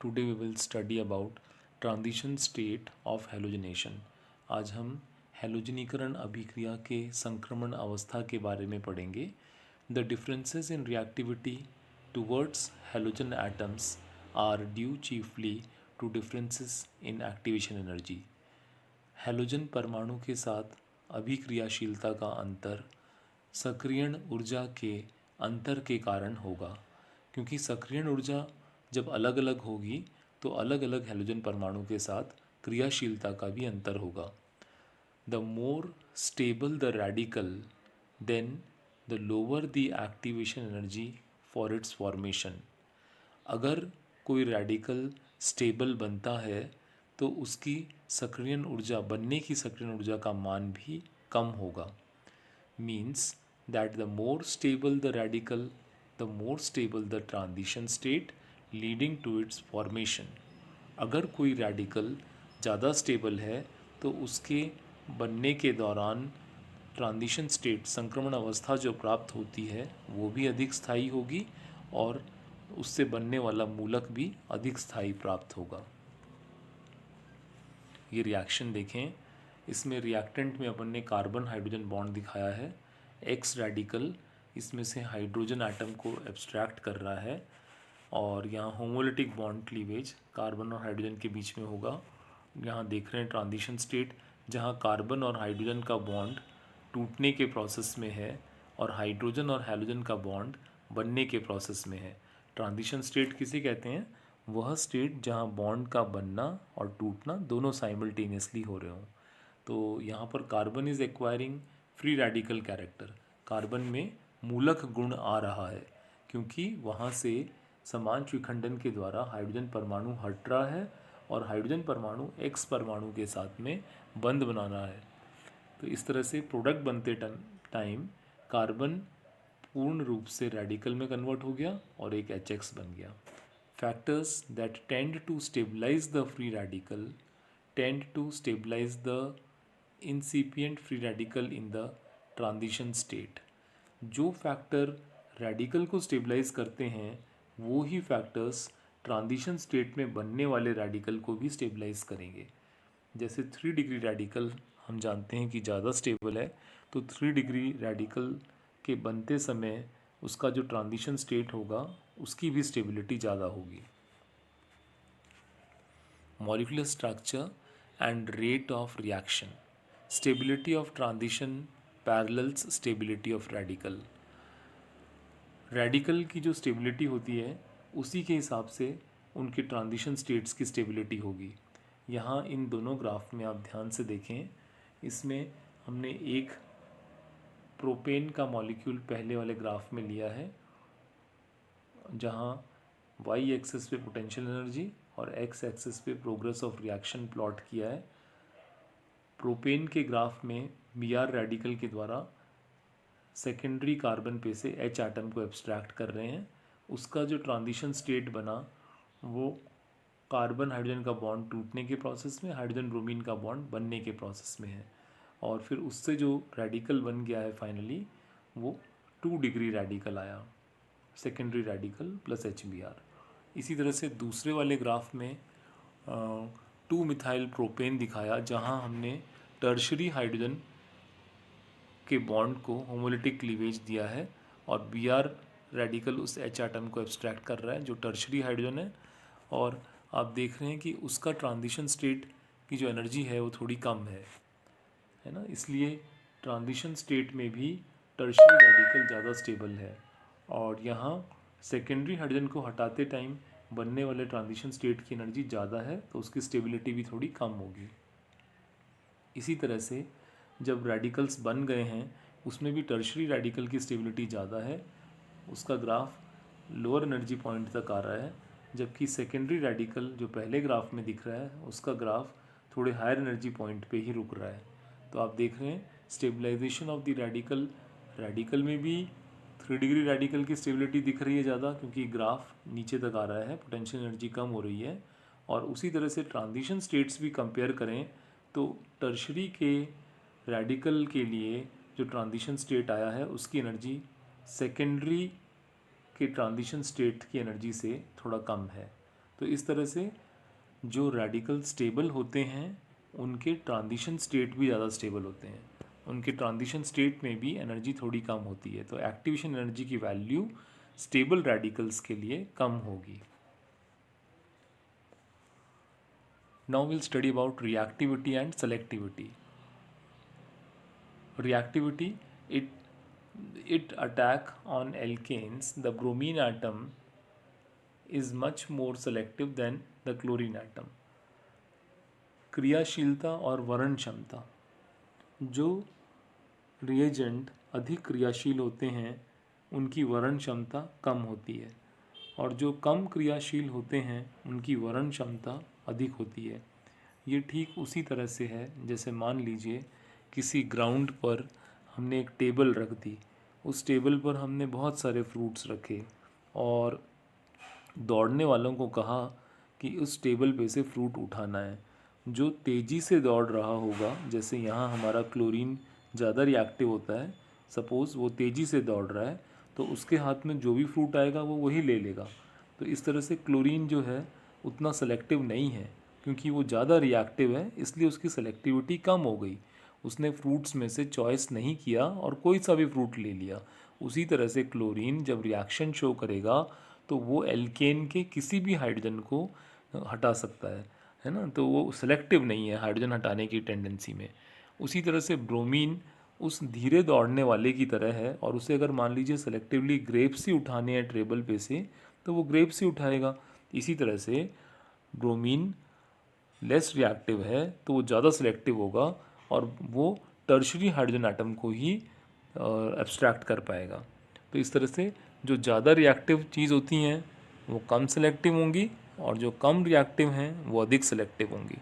Today we will study about transition state of halogenation. आज हम हैलोजनीकरण अभिक्रिया के संक्रमण अवस्था के बारे में पढ़ेंगे. The differences in reactivity towards halogen atoms are due chiefly to differences in activation energy. Halogen परमाणु के साथ अभिक्रियाशीलता का अंतर सक्रियण ऊर्जा के अंतर के कारण होगा, क्योंकि सक्रियण ऊर्जा जब अलग अलग होगी तो अलग अलग हैलोजन परमाणु के साथ क्रियाशीलता का भी अंतर होगा. The more stable the radical then the lower the activation energy for its formation. अगर कोई रेडिकल स्टेबल बनता है तो उसकी सक्रियण ऊर्जा बनने की सक्रियण ऊर्जा का मान भी कम होगा. Means that the more stable the radical the more stable the transition state leading to its formation. अगर कोई रेडिकल ज़्यादा स्टेबल है तो उसके बनने के दौरान ट्रांजिशन स्टेट संक्रमण अवस्था जो प्राप्त होती है वो भी अधिक स्थायी होगी और उससे बनने वाला मूलक भी अधिक स्थायी प्राप्त होगा. ये रिएक्शन देखें. इसमें रिएक्टेंट में अपन ने कार्बन हाइड्रोजन बॉन्ड दिखाया है. एक्स रेडिकल इसमें से हाइड्रोजन एटम को एब्स्ट्रैक्ट कर रहा है और यहाँ होमोलिटिक बॉन्ड क्लीवेज कार्बन और हाइड्रोजन के बीच में होगा. यहाँ देख रहे हैं ट्रांजिशन स्टेट जहाँ कार्बन और हाइड्रोजन का बॉन्ड टूटने के प्रोसेस में है और हाइड्रोजन और हैलोजन का बॉन्ड बनने के प्रोसेस में है. ट्रांजिशन स्टेट किसे कहते हैं? वह स्टेट जहाँ बॉन्ड का बनना और टूटना दोनों साइमल्टेनियसली हो रहे हों. तो यहाँ पर carbon is acquiring free radical character. Carbon में मूलक गुण आ रहा है क्योंकि वहाँ से समान विखंडन के द्वारा हाइड्रोजन परमाणु हट रहा है और हाइड्रोजन परमाणु एक्स परमाणु के साथ में बंध बनाना है. तो इस तरह से प्रोडक्ट बनते टाइम कार्बन पूर्ण रूप से रेडिकल में कन्वर्ट हो गया और एक HX बन गया. Factors that tend to stabilize the free radical tend to stabilize the incipient free radical in the transition state. जो फैक्टर रेडिकल को स्टेबलाइज करते हैं वो ही फैक्टर्स ट्रांजिशन स्टेट में बनने वाले रेडिकल को भी स्टेबलाइज करेंगे. जैसे 3 डिग्री रेडिकल हम जानते हैं कि ज़्यादा स्टेबल है, तो 3 डिग्री रेडिकल के बनते समय उसका जो ट्रांजिशन स्टेट होगा उसकी भी स्टेबिलिटी ज़्यादा होगी. Molecular structure and rate of reaction. Stability of transition parallels stability of radical. Radical की जो स्टेबिलिटी होती है उसी के हिसाब से उनके ट्रांजिशन स्टेट्स की स्टेबिलिटी होगी. यहाँ इन दोनों ग्राफ में आप ध्यान से देखें. इसमें हमने एक प्रोपेन का मॉलिक्यूल पहले वाले ग्राफ में लिया है जहाँ वाई एक्सिस पे पोटेंशियल एनर्जी और एक्स एक्सिस पे प्रोग्रेस ऑफ रिएक्शन प्लॉट किया है. प्रोपेन के ग्राफ में Br रेडिकल के द्वारा सेकेंडरी कार्बन पे से H एटम को एब्स्ट्रैक्ट कर रहे हैं. उसका जो ट्रांजिशन स्टेट बना वो कार्बन हाइड्रोजन का बॉन्ड टूटने के प्रोसेस में, हाइड्रोजन ब्रोमीन का बॉन्ड बनने के प्रोसेस में है और फिर उससे जो रेडिकल बन गया है फाइनली वो 2 डिग्री रेडिकल आया, सेकेंडरी रेडिकल प्लस HBr. इसी तरह से दूसरे वाले ग्राफ में 2 मिथाइल प्रोपेन दिखाया जहां हमने टर्शरी हाइड्रोजन के बॉन्ड को होमोलिटिक क्लीवेज दिया है और Br रेडिकल उस H एटम को एब्स्ट्रैक्ट कर रहा है जो टर्शरी हाइड्रोजन है और आप देख रहे हैं कि उसका ट्रांजिशन स्टेट की जो एनर्जी है वो थोड़ी कम है ना. इसलिए ट्रांजिशन स्टेट में भी टर्शरी रेडिकल ज़्यादा स्टेबल है और यहाँ सेकेंडरी हाइड्रोजन को हटाते टाइम बनने वाले ट्रांजिशन स्टेट की एनर्जी ज़्यादा है तो उसकी स्टेबिलिटी भी थोड़ी कम होगी. इसी तरह से जब रेडिकल्स बन गए हैं उसमें भी टर्शरी रेडिकल की स्टेबिलिटी ज़्यादा है, उसका ग्राफ लोअर एनर्जी पॉइंट तक आ रहा है, जबकि सेकेंडरी रेडिकल जो पहले ग्राफ में दिख रहा है उसका ग्राफ थोड़े हायर एनर्जी पॉइंट पे ही रुक रहा है. तो आप देख रहे हैं stabilisation of the radical. Radical में भी 3 डिग्री रेडिकल की स्टेबिलिटी दिख रही है ज़्यादा क्योंकि ग्राफ नीचे तक आ रहा है, पोटेंशियल एनर्जी कम हो रही है. और उसी तरह से ट्रांजिशन स्टेट्स भी कंपेयर करें तो टर्शरी के रेडिकल के लिए जो ट्रांजिशन स्टेट आया है उसकी एनर्जी सेकेंडरी के ट्रांजिशन स्टेट की एनर्जी से थोड़ा कम है. तो इस तरह से जो रेडिकल स्टेबल होते हैं उनके ट्रांजिशन स्टेट भी ज़्यादा स्टेबल होते हैं, उनके ट्रांजिशन स्टेट में भी एनर्जी थोड़ी कम होती है, तो एक्टिवेशन एनर्जी की वैल्यू स्टेबल रेडिकल्स के लिए कम होगी। Now will study about reactivity and selectivity. Reactivity, it attack on alkanes, the bromine atom is much more selective than the chlorine atom. क्रियाशीलता और वरण क्षमता, जो रिएजेंट अधिक क्रियाशील होते हैं उनकी वरण क्षमता कम होती है, और जो कम क्रियाशील होते हैं उनकी वरण क्षमता अधिक होती है। ये ठीक उसी तरह से है जैसे मान लीजिए किसी ग्राउंड पर हमने एक टेबल रख दी, उस टेबल पर हमने बहुत सारे फ्रूट्स रखे और दौड़ने वालों को कहा कि उस टेबल पे से फ्रूट उठाना है। जो तेज़ी से दौड़ रहा होगा, जैसे यहाँ हमारा क्लोरीन ज़्यादा रिएक्टिव होता है, सपोज़ वो तेज़ी से दौड़ रहा है तो उसके हाथ में जो भी फ्रूट आएगा वो वही ले लेगा। तो इस तरह से क्लोरीन जो है उतना सेलेक्टिव नहीं है, क्योंकि वो ज़्यादा रिएक्टिव है इसलिए उसकी सेलेक्टिविटी कम हो गई। उसने फ्रूट्स में से चॉइस नहीं किया और कोई सा भी फ्रूट ले लिया। उसी तरह से क्लोरीन जब रिएक्शन शो करेगा तो वो एल्केन के किसी भी हाइड्रोजन को हटा सकता है ना, तो वो सेलेक्टिव नहीं है हाइड्रोजन हटाने की टेंडेंसी में। उसी तरह से ब्रोमीन उस धीरे दौड़ने वाले की तरह है, और उसे अगर मान लीजिए सेलेक्टिवली ग्रेप्स ही उठाने हैं टेबल पे से तो वो ग्रेप्स ही उठाएगा। इसी तरह से ब्रोमीन लेस रिएक्टिव है तो वो ज़्यादा सेलेक्टिव होगा और वो टर्शरी हाइड्रोजन एटम को ही एब्स्ट्रैक्ट कर पाएगा। तो इस तरह से जो ज़्यादा रिएक्टिव चीज़ होती हैं वो कम सेलेक्टिव होंगी और जो कम रिएक्टिव हैं वो अधिक सेलेक्टिव होंगी।